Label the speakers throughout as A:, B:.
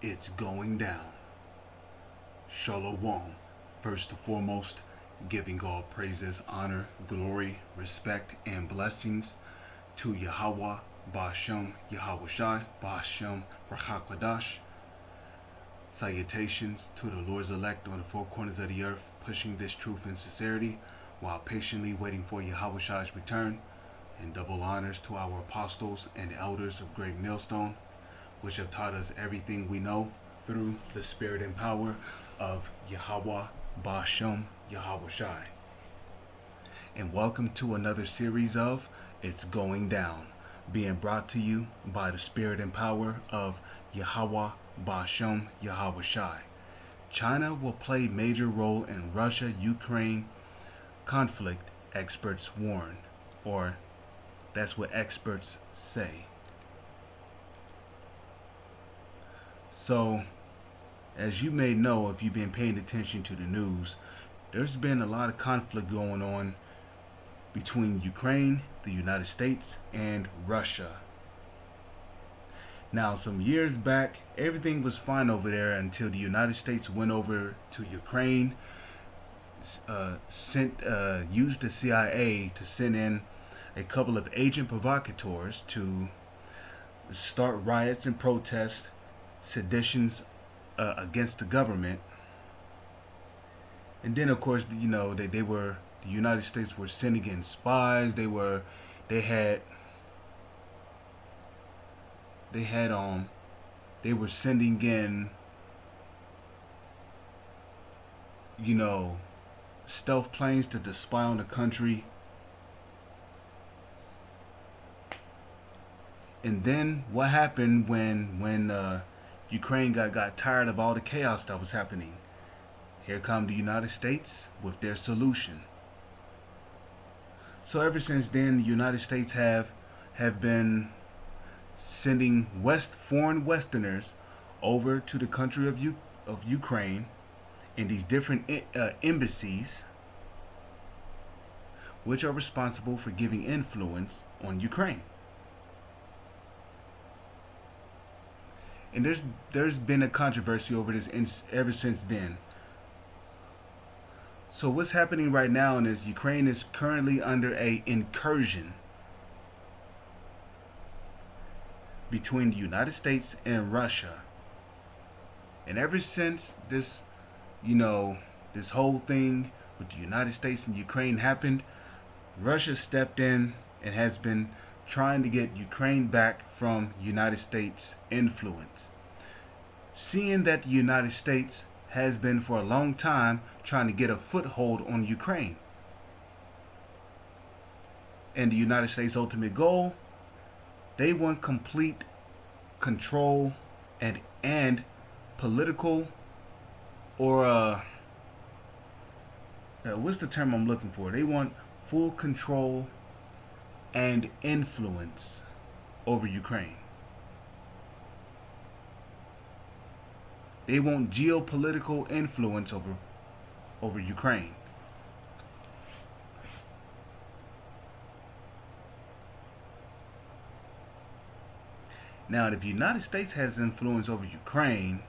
A: It's going down. Shalom. First and foremost, giving all praises, honor, glory, respect, and blessings to Yahweh, Ba'ashem, Yahweh Shai, Ba'ashem, Rachakwadash. Salutations to the Lord's elect on the four corners of the earth, pushing this truth in sincerity while patiently waiting for Yahweh Shai's return. And double honors to our apostles and elders of Great Millstone, which have taught us everything we know through the spirit and power of Yahweh, Ba'ashem, Yahweh Shai. And welcome to another series of It's Going Down, being brought to you by the spirit and power of Yahweh, Ba'ashem, Yahweh Shai. China will play major role in Russia-Ukraine conflict, experts warn, or that's what experts say. So, as you may know if you've been paying attention to the news, there's been a lot of conflict going on between Ukraine, the United States, and Russia. Now, some years back, everything was fine over there until the United States went over to Ukraine, used the CIA to send in a couple of agent provocateurs to start riots and protests, seditions against the government. And then, of course, the United States were sending in spies. They were sending in, stealth planes to spy on the country. And then what happened when Ukraine got tired of all the chaos that was happening? Here come the United States with their solution. So ever since then, the United States have been sending foreign Westerners over to the country of Ukraine in these different embassies, which are responsible for giving influence on Ukraine. And there's been a controversy over this ever since then. So what's happening right now is Ukraine is currently under a incursion between the United States and Russia. And ever since this whole thing with the United States and Ukraine happened, Russia stepped in and has been trying to get Ukraine back from United States influence. Seeing that the United States has been for a long time trying to get a foothold on Ukraine. And the United States' ultimate goal, they want complete control and political, or what's the term I'm looking for? They want full control and influence over Ukraine. They want geopolitical influence over Ukraine. Now, if the United States has influence over Ukraine,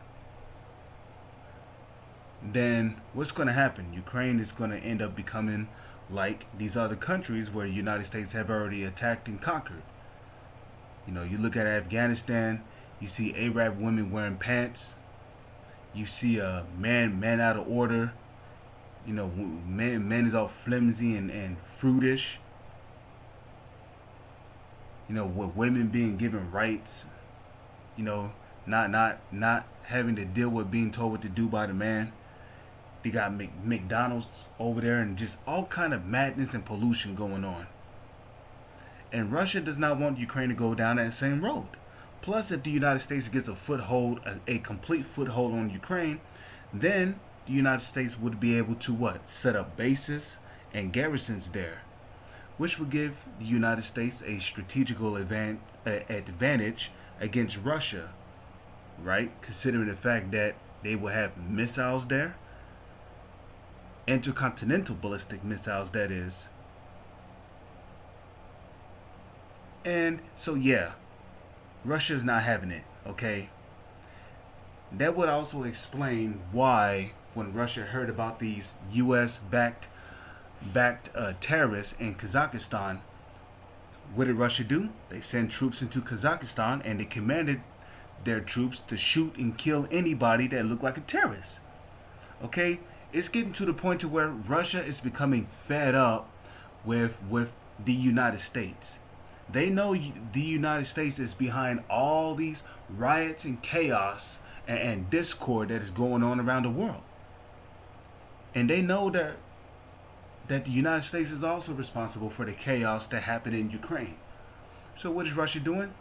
A: then what's going to happen? Ukraine is going to end up becoming like these other countries where the United States have already attacked and conquered. You look at Afghanistan, you see Arab women wearing pants. You see a man out of order. Man is all flimsy and fruitish. With women being given rights. Not having to deal with being told what to do by the man. They got McDonald's over there and just all kind of madness and pollution going on. And Russia does not want Ukraine to go down that same road. Plus, if the United States gets a complete foothold on Ukraine, then the United States would be able to set up bases and garrisons there, which would give the United States a strategical advantage against Russia, right? Considering the fact that they will have missiles there, intercontinental ballistic missiles, that is. And so, yeah, Russia's not having it, okay? That would also explain why, when Russia heard about these U.S. backed terrorists in Kazakhstan, what did Russia do? They sent troops into Kazakhstan and they commanded their troops to shoot and kill anybody that looked like a terrorist. Okay, it's getting to the point to where Russia is becoming fed up with the United States. They know the United States is behind all these riots and chaos and discord that is going on around the world, and they know that the United States is also responsible for the chaos that happened in Ukraine. So what is Russia doing?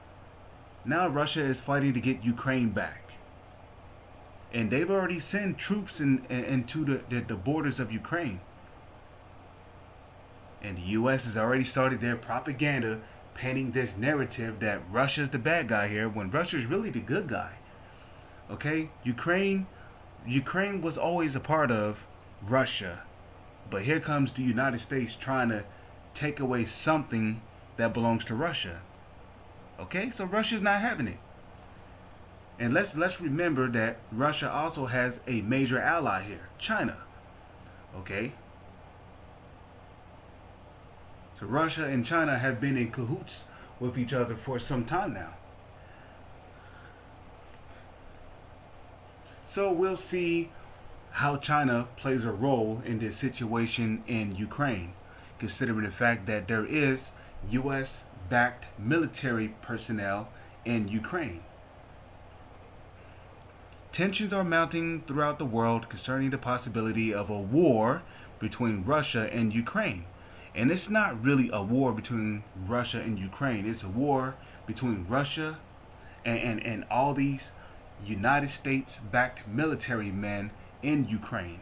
A: Now Russia is fighting to get Ukraine back. And they've already sent troops into the borders of Ukraine. And the U.S. has already started their propaganda painting this narrative that Russia's the bad guy here when Russia's really the good guy. Okay? Ukraine was always a part of Russia. But here comes the United States trying to take away something that belongs to Russia. Okay? So Russia's not having it. And let's remember that Russia also has a major ally here, China. Okay? So Russia and China have been in cahoots with each other for some time now. So we'll see how China plays a role in this situation in Ukraine, considering the fact that there is U.S. backed military personnel in Ukraine. Tensions are mounting throughout the world concerning the possibility of a war between Russia and Ukraine. And it's not really a war between Russia and Ukraine. It's a war between Russia and all these United States-backed military men in Ukraine.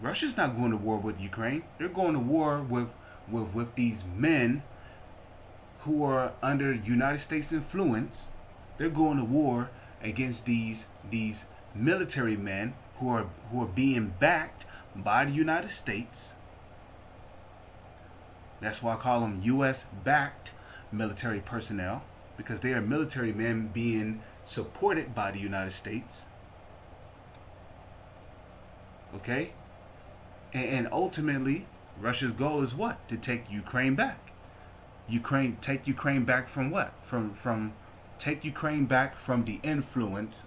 A: Russia's not going to war with Ukraine. They're going to war with these men who are under United States influence. They're going to war against these military men who are being backed by the United States. That's why I call them U.S. backed military personnel, because they are military men being supported by the United States. Okay? And ultimately, Russia's goal is what? To take Ukraine back. Take Ukraine back from what? From take Ukraine back from the influence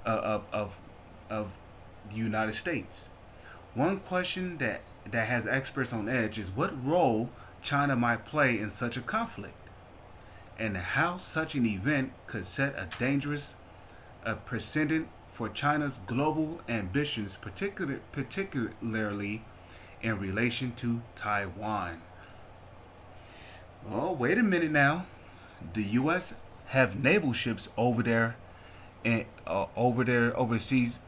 A: of the United States. One question that has experts on edge is what role China might play in such a conflict, and how such an event could set a dangerous precedent for China's global ambitions, particularly in relation to Taiwan. Oh, wait a minute now. The U.S. have naval ships over there and overseas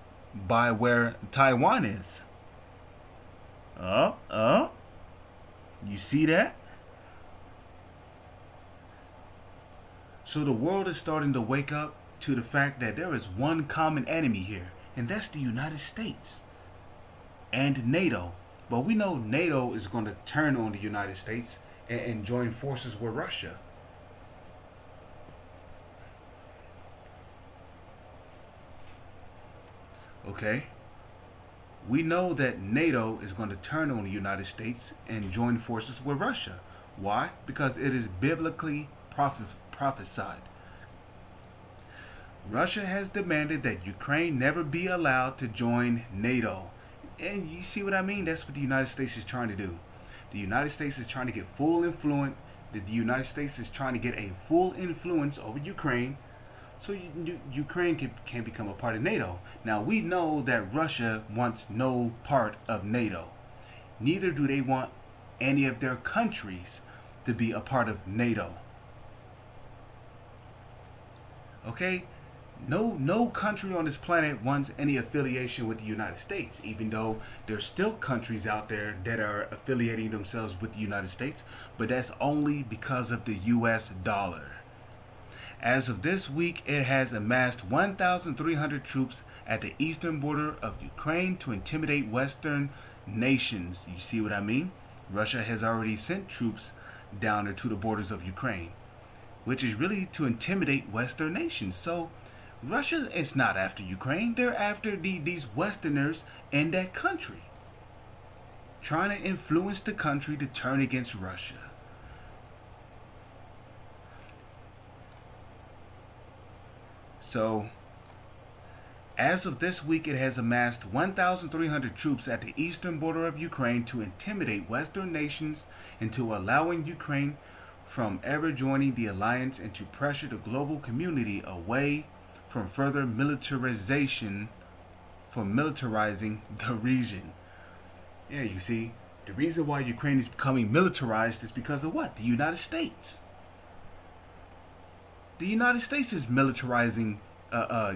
A: by where Taiwan is. You see that? So the world is starting to wake up to the fact that there is one common enemy here, and that's the United States and NATO. But we know NATO is going to turn on the United States and join forces with Russia. Okay? We know that NATO is going to turn on the United States and join forces with Russia. Why? Because it is biblically prophesied. Russia has demanded that Ukraine never be allowed to join NATO. And you see what I mean? That's what the United States is trying to do. The United States is trying to get full influence. The United States is trying to get a full influence over Ukraine, so Ukraine can become a part of NATO. Now we know that Russia wants no part of NATO. Neither do they want any of their countries to be a part of NATO. Okay? No country on this planet wants any affiliation with the United States, even though there's still countries out there that are affiliating themselves with the United States, but that's only because of the US dollar. As of this week, it has amassed 1,300 troops at the eastern border of Ukraine to intimidate Western nations. You see what I mean? Russia has already sent troops down there to the borders of Ukraine, which is really to intimidate Western nations. So Russia is not after Ukraine. They're after these Westerners in that country, trying to influence the country to turn against Russia. So, as of this week, it has amassed 1,300 troops at the eastern border of Ukraine to intimidate Western nations into allowing Ukraine from ever joining the alliance and to pressure the global community away from further militarization, from militarizing the region. Yeah, you see, the reason why Ukraine is becoming militarized is because of what? The United States. The United States is militarizing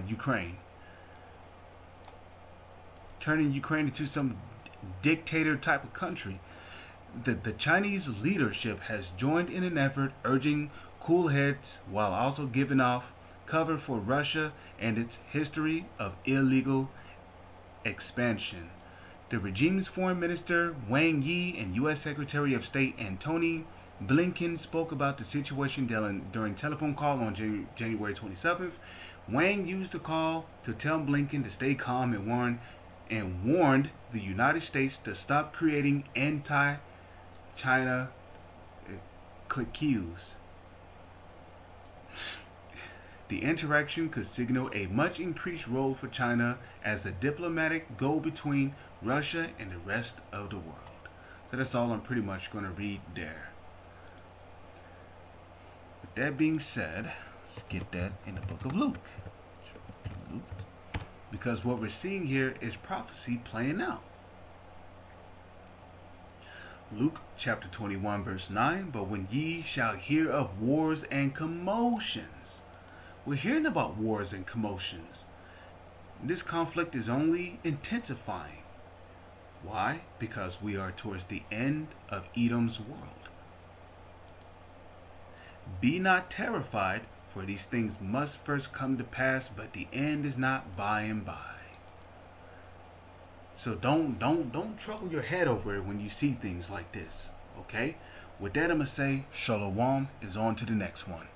A: Ukraine, turning Ukraine into some dictator type of country. The Chinese leadership has joined in an effort urging cool heads while also giving off cover for Russia and its history of illegal expansion. The regime's foreign minister Wang Yi and U.S. Secretary of State Antony Blinken spoke about the situation during telephone call on January 27th. Wang used the call to tell Blinken to stay calm and warned the United States to stop creating anti-China cliques. The interaction could signal a much increased role for China as a diplomatic go-between Russia and the rest of the world. So that's all I'm pretty much going to read there. With that being said, let's get that in the book of Luke. Because what we're seeing here is prophecy playing out. Luke chapter 21 verse 9, but when ye shall hear of wars and commotions. We're hearing about wars and commotions. This conflict is only intensifying. Why? Because we are towards the end of Edom's world. Be not terrified, for these things must first come to pass, but the end is not by and by. So don't trouble your head over it when you see things like this. Okay? With that, I'm gonna say Shalom is on to the next one.